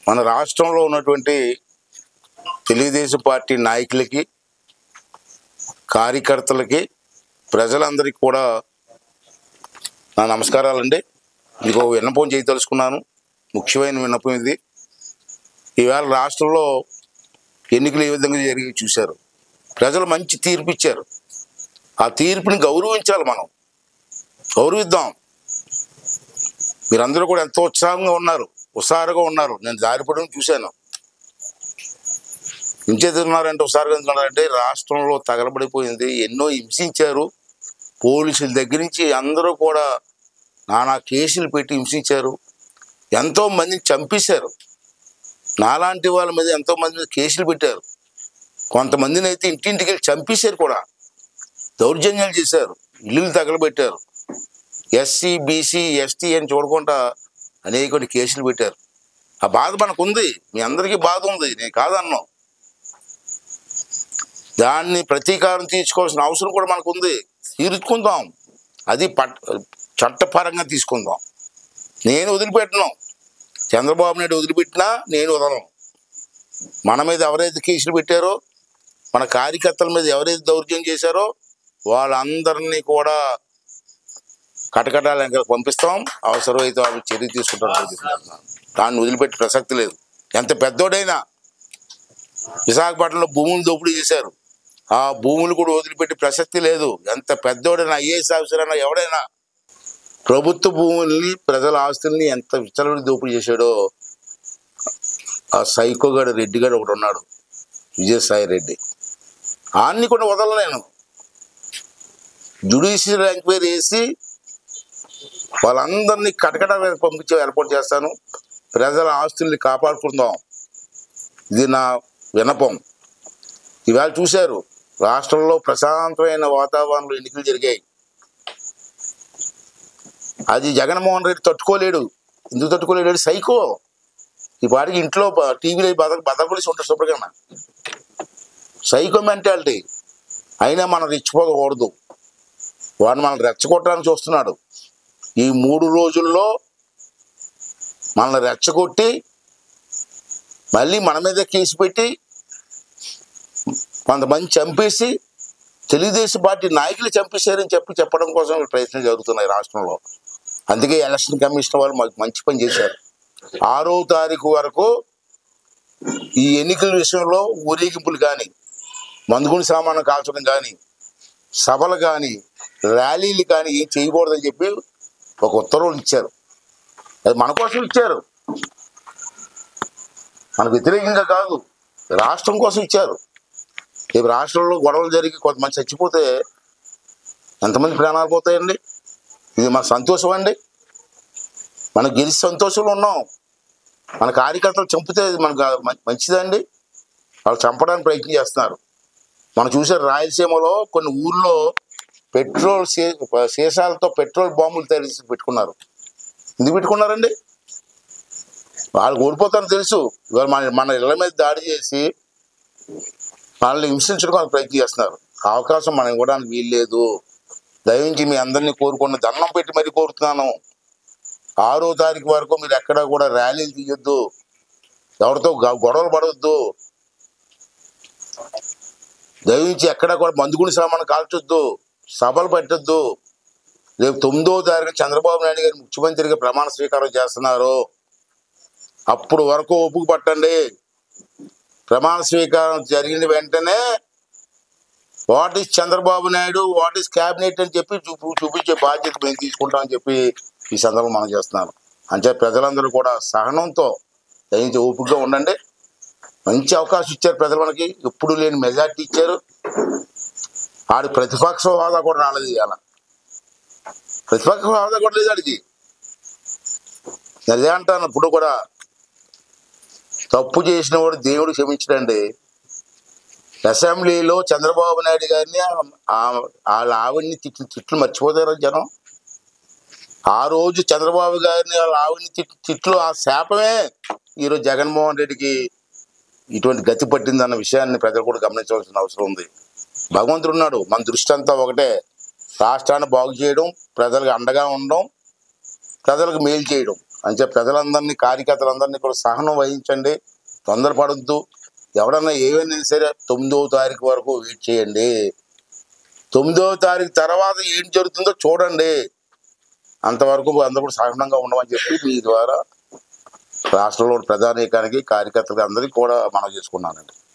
మన రాష్ట్రంలో ఉన్నటువంటి తెలుగుదేశం పార్టీ నాయకులకి, కార్యకర్తలకి, ప్రజలందరికీ కూడా నా నమస్కారాలండి. ఇదిగో విన్నపం చేయదలుచుకున్నాను. ముఖ్యమైన విన్నపం ఇది. ఈవేళ రాష్ట్రంలో ఎన్నికలు ఏ విధంగా జరిగి చూశారు. ప్రజలు మంచి తీర్పు ఇచ్చారు. ఆ తీర్పుని గౌరవించాలి, మనం గౌరవిద్దాం. మీరందరూ కూడా ఎంతో ఉత్సాహంగా ఉన్నారు, హుషారుగా ఉన్నారు. నేను జారిపడడం చూశాను. ఇంచేతున్నారంటే హుషారుగా ఉన్నారంటే రాష్ట్రంలో తగలబడిపోయింది. ఎన్నో హింసించారు. పోలీసుల దగ్గర నుంచి అందరూ కూడా నానా కేసులు పెట్టి హింసించారు. ఎంతో మందిని చంపేశారు. నాలాంటి వాళ్ళ మీద ఎంతో మంది మీద కేసులు పెట్టారు. కొంతమందిని అయితే ఇంటింటికి వెళ్ళి చంపేశారు కూడా. దౌర్జన్యాలు చేశారు, ఇల్లులు తగలబెట్టారు. ఎస్సీ, బీసీ, ఎస్టీ అని చూడకుండా అనేక కేసులు పెట్టారు. ఆ బాధ మనకుంది, మీ అందరికీ బాధ ఉంది, నేను కాదన్నాం. దాన్ని ప్రతీకారం తీర్చుకోవాల్సిన అవసరం కూడా మనకుంది. తీర్చుకుందాం, అది చట్టపరంగా తీసుకుందాం. నేను వదిలిపెట్టను. చంద్రబాబు నాయుడు వదిలిపెట్టినా నేను వదలను. మన మీద ఎవరైతే కేసులు పెట్టారో, మన కార్యకర్తల మీద ఎవరైతే దౌర్జన్యం చేశారో వాళ్ళందరినీ కూడా కటకటాల పంపిస్తాం. అవసరమైతే వాళ్ళు చర్య తీసుకుంటారు. దాన్ని వదిలిపెట్టే ప్రసక్తి లేదు. ఎంత పెద్దోడైనా. విశాఖపట్నంలో భూములు దోపిడీ చేశారు. ఆ భూములు కూడా వదిలిపెట్టే ప్రసక్తి లేదు. ఎంత పెద్దోడైనా, ఐఏఎస్ ఆఫీసర్ అయినా, ఎవడైనా ప్రభుత్వ భూముల్ని, ప్రజల ఆస్తుల్ని ఎంత విచ్చలవిడి దోపిడీ చేశాడో ఆ సైకోగాడు రెడ్డిగాడు ఒకటి ఉన్నాడు, విజయసాయి రెడ్డి. ఆన్ని కూడా వదలలేను. జ్యుడిషియల్ ఎంక్వైరీ వేసి వాళ్ళందరినీ కటకటాలకు పంపించే ఏర్పాటు చేస్తాను. ప్రజల ఆస్తుల్ని కాపాడుకుందాం. ఇది నా విన్నపం. ఇవాళ చూశారు, రాష్ట్రంలో ప్రశాంతమైన వాతావరణంలో ఎన్నికలు జరిగాయి. అది జగన్మోహన్ రెడ్డి తట్టుకోలేడు. ఎందుకు తట్టుకోలేడు? సైకో. ఈ పాటికి ఇంట్లో టీవీలో బదలకొలిసి ఉంటారు శుభ్రంగా. Psycho mentality. అయినా మనం రెచ్చిపోకూడదు. వాడు మనం రెచ్చగొట్టడానికి చూస్తున్నాడు. ఈ 3 రోజుల్లో మనల్ని రెచ్చగొట్టి మళ్ళీ మన మీద కేసు పెట్టి కొంతమంది చంపేసి తెలుగుదేశం పార్టీ నాయకులు చంపేశారని చెప్పడం కోసం ప్రయత్నం జరుగుతున్నాయి రాష్ట్రంలో. అందుకే ఎలక్షన్ కమిషన్ వాళ్ళు మాకు మంచి పని చేశారు. 6వ తారీఖు వరకు ఈ ఎన్నికల విషయంలో ఊరేగింపులు కానీ, మందుగుని సామాను కాల్చడం కానీ, సభలు కానీ, ర్యాలీలు కానీ ఏం చేయకూడదని చెప్పి ఒక ఉత్తర్వులు ఇచ్చారు. అది మన కోసం ఇచ్చారు, మనకు వ్యతిరేకంగా కాదు, రాష్ట్రం కోసం ఇచ్చారు. రేపు రాష్ట్రంలో గొడవలు జరిగి కొంతమంది చచ్చిపోతే ఎంతమంది ప్రాణాలు పోతాయండి? ఇది మన సంతోషం అండి. మనం గెలిచి సంతోషంలో ఉన్నాం. మన కార్యకర్తలు చంపితే మనకు మంచిదండి. వాళ్ళు చంపడానికి ప్రయత్నం చేస్తున్నారు. మనం చూసారు, రాయలసీమలో కొన్ని ఊర్లో పెట్రోల్ సీసాలతో పెట్రోల్ బాంబులు తయారు పెట్టుకున్నారు. ఎందుకు పెట్టుకున్నారండి? వాళ్ళు ఓడిపోతారని తెలుసు. ఇవాళ మన ఇళ్ల మీద దాడి చేసి మనల్ని హింసించడానికి ప్రయత్నం చేస్తున్నారు. అవకాశం మనం ఇవ్వడానికి వీలు లేదు. దయించి మీ అందరినీ కోరుకున్న దండం పెట్టి మరీ కోరుతున్నాను. 6వ తారీఖు వరకు మీరు ఎక్కడా కూడా ర్యాలీలు తీయొద్దు, ఎవరితో గొడవలు పడవద్దు, దయించి ఎక్కడా కూడా మందుగుని సామాను కాల్చొద్దు, సభలు పెట్టొద్దు. రేపు 9వ తారీఖు చంద్రబాబు నాయుడు గారు ముఖ్యమంత్రిగా ప్రమాణ స్వీకారం చేస్తున్నారు. అప్పుడు వరకు ఒప్పుకు పట్టండి. ప్రమాణ స్వీకారం జరిగిన వెంటనే what is Chandrababu Naidu, what is cabinet అని చెప్పి చూపించే బాధ్యత మేము తీసుకుంటామని చెప్పి ఈ సందర్భంగా మనం చేస్తున్నాను. అంటే ప్రజలందరూ కూడా సహనంతో దయించి ఓపికగా ఉండండి. మంచి అవకాశం ఇచ్చారు ప్రజలు మనకి. ఎప్పుడు లేని మెజార్టీ ఇచ్చారు. ఆడి ప్రతిపక్ష హోదా కూడా రాలేదు. ఇవాళ ప్రతిపక్ష హోదా కూడా లేదు ఆడికి. అదే అంటాను, ఇప్పుడు కూడా తప్పు చేసిన వాడు దేవుడు క్షమించడండి. అసెంబ్లీలో చంద్రబాబు నాయుడు గారిని వాళ్ళ ఆవిడ్ని తిట్లు మర్చిపోతారు జనం. ఆ రోజు చంద్రబాబు గారిని వాళ్ళ ఆవిడ్ని తిట్లు, ఆ శాపమే ఈరోజు జగన్మోహన్ రెడ్డికి ఇటువంటి గతి పట్టిందన్న విషయాన్ని ప్రజలు కూడా గమనించవలసిన అవసరం ఉంది. భగవంతుడు ఉన్నాడు. మన దృష్టి అంతా ఒకటే, రాష్ట్రాన్ని బాగు చేయడం, ప్రజలకు అండగా ఉండడం, ప్రజలకు మేలు చేయడం. అని చెప్పి ప్రజలందరినీ కార్యకర్తలందరినీ కూడా సహనం వహించండి, తొందరపడద్దు. ఎవడన్నా ఏమైనా సరే 9వ తారీఖు వరకు వెయిట్ చేయండి. 9వ తారీఖు తర్వాత ఏం జరుగుతుందో చూడండి. అంతవరకు అందరూ కూడా సహనంగా ఉండమని చెప్పి మీ ద్వారా రాష్ట్రంలో ప్రజానీకానికి కార్యకర్తలకు అందరికీ కూడా మనవి చేసుకున్నానండి.